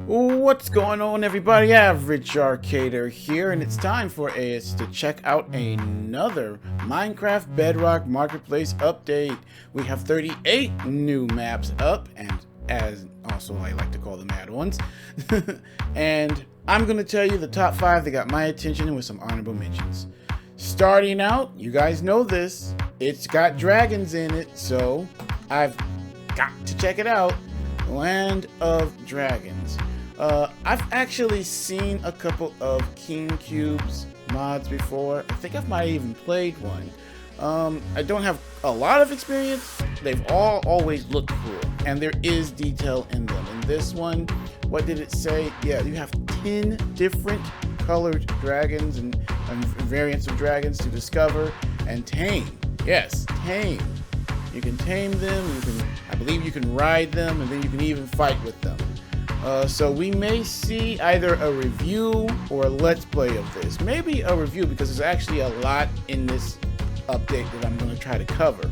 What's going on, everybody? Average Arcader here, and it's time for us to check out another Minecraft Bedrock Marketplace update. We have 38 new maps up, and as also I like to call them add-ons. And I'm going to tell you the top 5 that got my attention with some honorable mentions. Starting out, you guys know this, it's got dragons in it, so I've got to check it out. Land of Dragons. I've actually seen a couple of King Cubes mods before. I think I might even played one. I don't have a lot of experience. They've always looked cool, and there is detail in them. In this one, what did it say? Yeah, you have 10 different colored dragons and variants of dragons to discover and tame. Yes, tame. You can tame them, I believe you can ride them, and then you can even fight with them. So we may see either a review or a let's play of this. Maybe a review, because there's actually a lot in this update that I'm going to try to cover.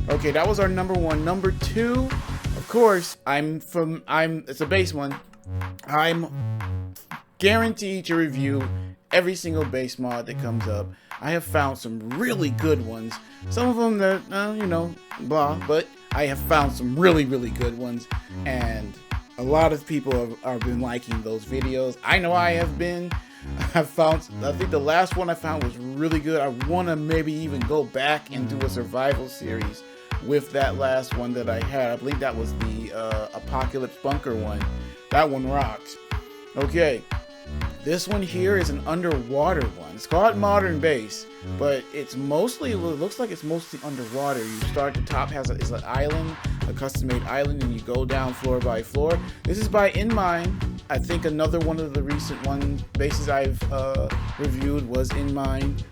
Okay, that was our number 1. Number 2, of course, it's a base one. I'm guaranteed to review every single base mod that comes up. I have found some really good ones. Some of them that, blah, but I have found some really good ones. And a lot of people have been liking those videos. I know I have been. I think the last one I found was really good. I want to maybe even go back and do a survival series with that last one that I had. I believe that was the Apocalypse Bunker one. That one rocked. Okay. This one here is an underwater one. It's called Modern Base, but it looks like it's mostly underwater. You start at the top, is an island, a custom-made island, and you go down floor by floor. This is by InMine. I think another one of the recent bases I've reviewed was InMine.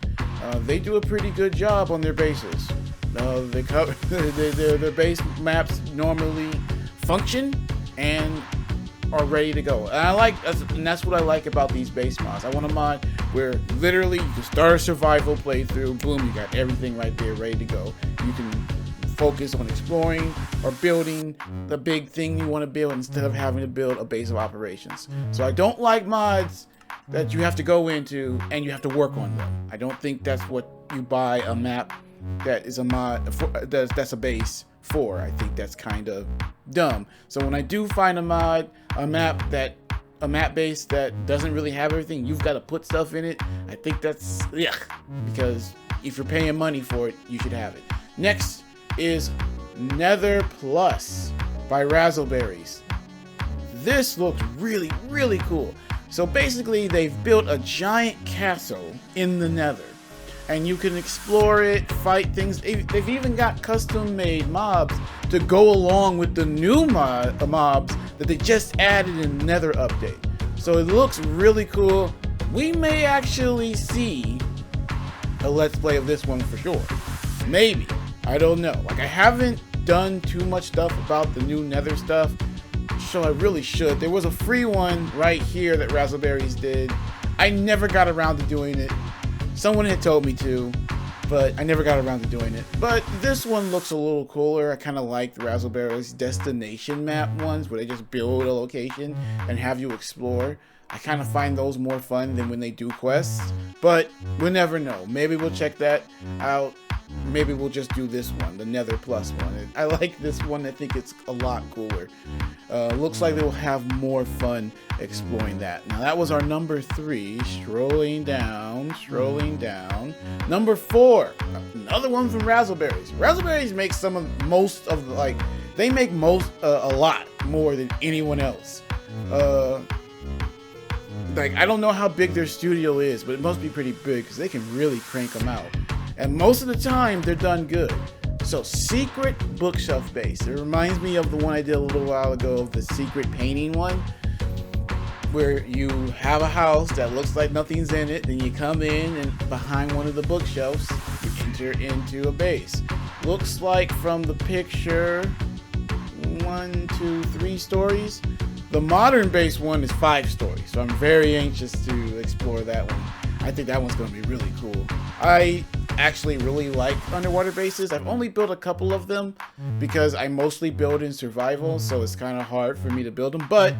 They do a pretty good job on their bases. Their base maps normally function and are ready to go, and that's what I like about these base mods. I want a mod where literally you can start a survival playthrough, boom, you got everything right there ready to go. You can focus on exploring or building the big thing you want to build instead of having to build a base of operations. So I don't like mods that you have to go into and you have to work on them. I don't think that's what you buy a map that is a mod for, that's a base for. I think that's kind of dumb. So when I do find a map base that doesn't really have everything, you've got to put stuff in it, I think that's because if you're paying money for it, you should have it. Next is Nether Plus by Razzleberries. This looks really cool. So basically they've built a giant castle in the Nether, and you can explore it, fight things. They've even got custom-made mobs to go along with the new mobs that they just added in the Nether update. So it looks really cool. We may actually see a let's play of this one for sure. Maybe. I don't know. Like, I haven't done too much stuff about the new Nether stuff, so I really should. There was a free one right here that Razzleberries did. I never got around to doing it. Someone had told me to, but I never got around to doing it. But this one looks a little cooler. I kind of like the Razzleberries destination map ones where they just build a location and have you explore. I kind of find those more fun than when they do quests, but we'll never know. Maybe we'll check that out. Maybe we'll just do this one, the Nether Plus one. I like this one. I think it's a lot cooler. Looks like they will have more fun exploring that. Now that was our number 3. Strolling down. Number 4, another one from Razzleberries. Razzleberries make they make a lot more than anyone else. I don't know how big their studio is, but it must be pretty big because they can really crank them out. And most of the time, they're done good. So, Secret Bookshelf Base. It reminds me of the one I did a little while ago, of the secret painting one, where you have a house that looks like nothing's in it, then you come in and behind one of the bookshelves, you enter into a base. Looks like from the picture, 1, 2, 3 stories. The modern base one is 5 stories, so I'm very anxious to explore that one. I think that one's going to be really cool. I actually really like underwater bases. I've only built a couple of them because I mostly build in survival, so it's kind of hard for me to build them. But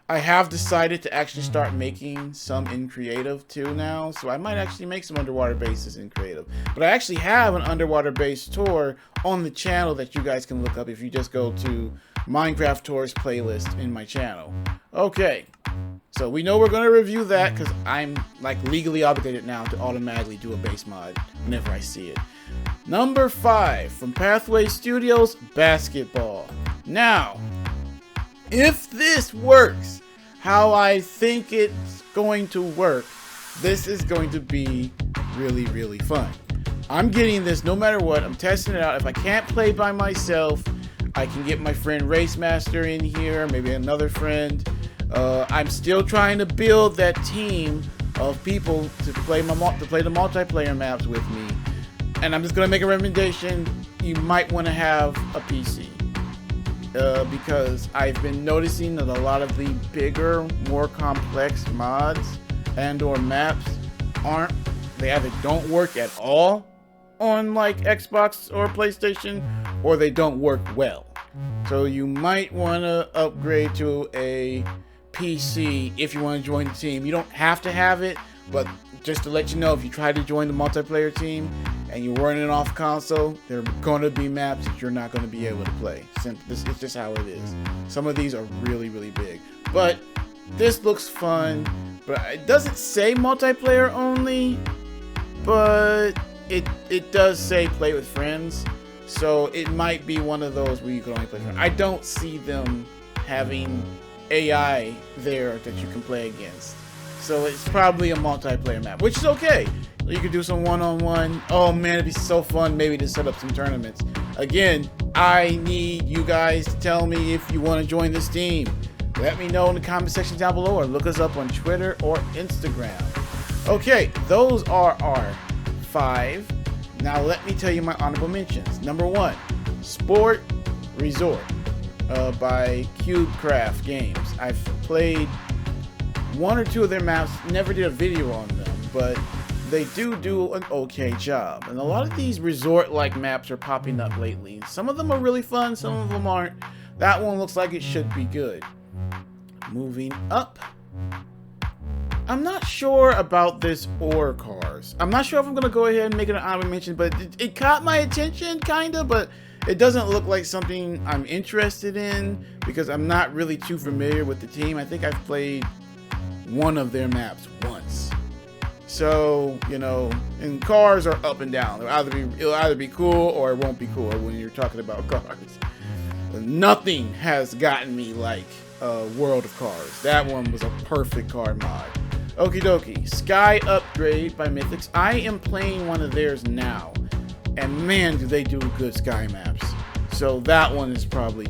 I have decided to actually start making some in creative too now, so I might actually make some underwater bases in creative. But I actually have an underwater base tour on the channel that you guys can look up if you just go to Minecraft Tours playlist in my channel. Okay, so we know we're going to review that because I'm like legally obligated now to automatically do a base mod whenever I see it. Number 5 from Pathway Studios, Basketball. Now, if this works how I think it's going to work, this is going to be really, really fun. I'm getting this no matter what. I'm testing it out. If I can't play by myself, I can get my friend Race Master in here, maybe another friend. I'm still trying to build that team of people to play the multiplayer maps with me. And I'm just gonna make a recommendation. You might want to have a PC. Because I've been noticing that a lot of the bigger, more complex mods and or maps they either don't work at all on like Xbox or PlayStation, or they don't work well. So you might want to upgrade to a PC if you want to join the team. You don't have to have it, but just to let you know, if you try to join the multiplayer team and you're running off console, there are going to be maps that you're not going to be able to play. It's just how it is. Some of these are really, really big. But this looks fun. But it doesn't say multiplayer only, but it does say play with friends. So it might be one of those where you can only play with friends. I don't see them having AI there that you can play against. So it's probably a multiplayer map, which is okay. You could do some one-on-one. Oh man, it'd be so fun maybe to set up some tournaments. Again, I need you guys to tell me if you want to join this team. Let me know in the comment section down below, or look us up on Twitter or Instagram. Okay, those are our 5. Now let me tell you my honorable mentions. Number 1, Sport Resort by CubeCraft Games. I've played 1 or 2 of their maps, never did a video on them, but they do an okay job. And a lot of these resort-like maps are popping up lately. Some of them are really fun, some of them aren't. That one looks like it should be good. Moving up. I'm not sure about this ore cars. I'm not sure if I'm going to go ahead and make it an honorable mention, but it caught my attention, kind of, but it doesn't look like something I'm interested in because I'm not really too familiar with the team. I think I've played 1 of their maps once. So, you know, and cars are up and down. It'll either be cool or it won't be cool when you're talking about cars. Nothing has gotten me like World of Cars. That one was a perfect car mod. Okie dokie. Sky Upgrade by Mythics. I am playing one of theirs now. And man, do they do good sky maps. So that one is probably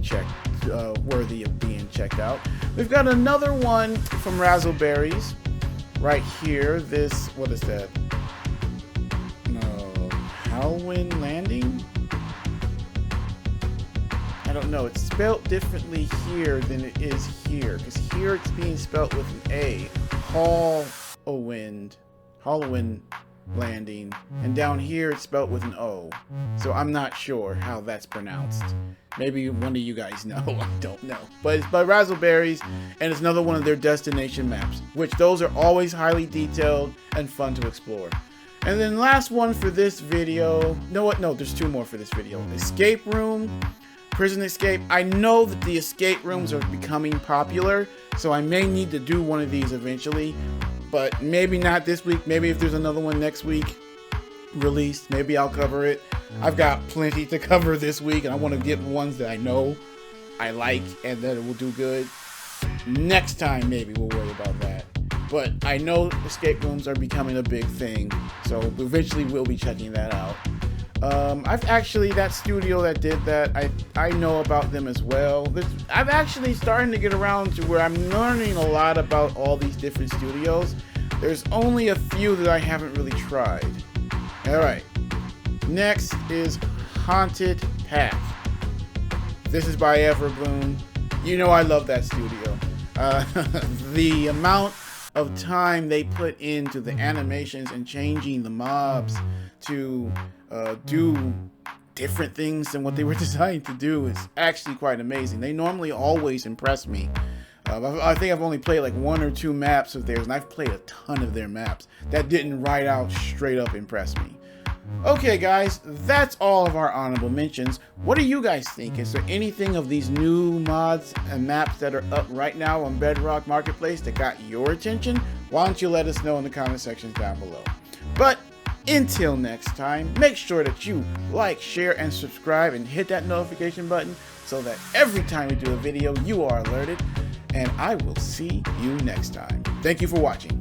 worthy of being checked out. We've got another one from Razzleberries right here. This, what is that? No, Halloween Landing? I don't know. It's spelled differently here than it is here, because here it's being spelled with an A. Halloween Landing, and down here it's spelled with an O. So I'm not sure how that's pronounced. Maybe one of you guys know. I don't know. But it's by Razzleberries, and it's another one of their destination maps, which those are always highly detailed and fun to explore. And then last one for this video. No, what? No, there's 2 more for this video. Escape Room, Prison Escape. I know that the escape rooms are becoming popular, so I may need to do one of these eventually. But maybe not this week. Maybe if there's another one next week released, maybe I'll cover it. I've got plenty to cover this week, and I want to get ones that I know I like and that it will do good. Next time, maybe we'll worry about that. But I know escape rooms are becoming a big thing, so eventually we'll be checking that out. That studio that did that, I know about them as well. I'm actually starting to get around to where I'm learning a lot about all these different studios. There's only a few that I haven't really tried. Alright, next is Haunted Path. This is by Everbloom. You know I love that studio. The amount of time they put into the animations and changing the mobs to do different things than what they were designed to do is actually quite amazing. They normally always impress me. I think I've only played like 1 or 2 maps of theirs, and I've played a ton of their maps. That didn't right out straight up impress me. Okay guys, that's all of our honorable mentions. What do you guys think? Is there anything of these new mods and maps that are up right now on Bedrock Marketplace that got your attention? Why don't you let us know in the comment sections down below. But until next time, make sure that you like, share, and subscribe, and hit that notification button so that every time we do a video, you are alerted. And I will see you next time. Thank you for watching.